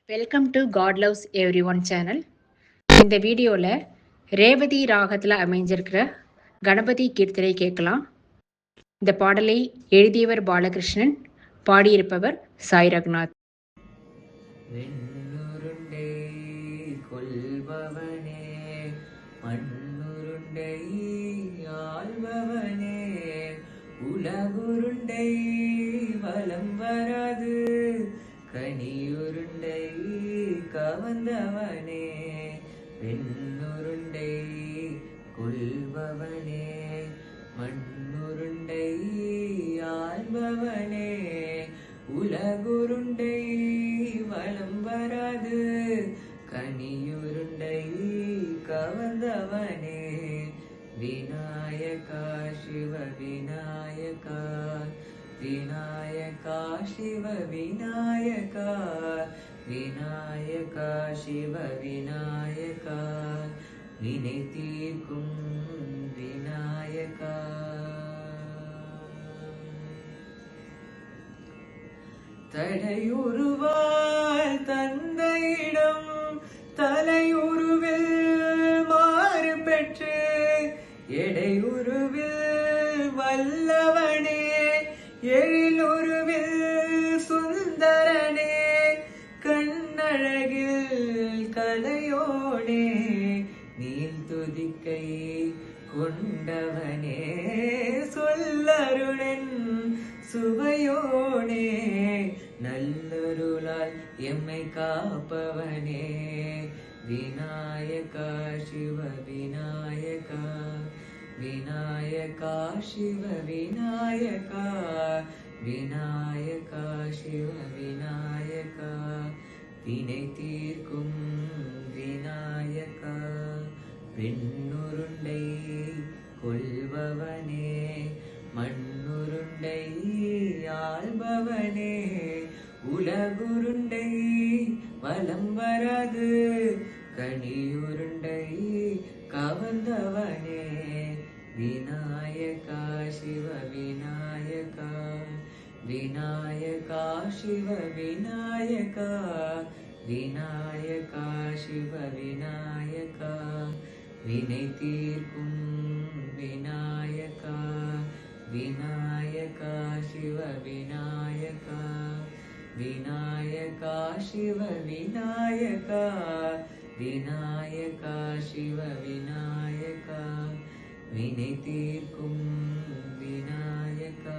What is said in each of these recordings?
Welcome to God loves everyone channel. இந்த வீடியோவில் ரேவதி ராகத்தில் அமைஞ்சிருக்கிற கணபதி கீர்த்தனை கேட்கலாம். இந்த பாடலை எழுதியவர் பாலகிருஷ்ணன், பாடியிருப்பவர் சாய் ரகுநாத். வெண்ணுருண்டை கொள்பவனே, மண்ணுருண்டை ஆள்பவனே, உலகுருண்டை வலம் வராது கனியுருண்டை கவர்ந்தவனே. வெண்ணுருண்டை கொள்பவனே, மண்ணுருண்டை ஆள்பவனே, உலகுருண்டை வலம் வராது கனியுருண்டை கவர்ந்தவனே. விநாயகா சிவ விநாயகா, விநாயகா சிவ விநாயகா, விநாயகா சிவ விநாயகா, வினை தீர்க்கும் விநாயகா. தடையுருவால் தந்தையிடம் தலையுருவில் மாறு பெற்று, எடையுருவில் வல்லவனே, எழிலுருவில் சுந்தரனே, கண்ணழகில் கலையோனே, நீல் துதிக்கை கொண்டவனே, சொல்லருளன் சுவையோனே, நல்லருளால் எம்மை காப்பவனே. விநாயகா சிவ விநாயகா, விநாயகா சிவ விநாயகா, விநாயகா சிவ விநாயகா, வினை தீர்க்கும் விநாயகா. பெண்ணுருண்டை கொள்பவனே, மண்ணுருண்டை ஆள்பவனே, உலகுருண்டை வலம் வராது கனியுருண்டை கவர்ந்தவனே. விநாயகா சிவ விநாயகா, விநாயகா சிவ விநாயகா, விநாயகா சிவ விநாயகா, வினை தீர்க்கும் விநாயகா. விநாயகா சிவ விநாயகா, விநாயகா சிவ விநாயகா, விநாயகா சிவ விநாயகா, வினை தீர்க்கும் விநாயகா,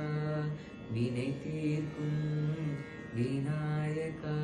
வினை தீர்க்கும் விநாயகா.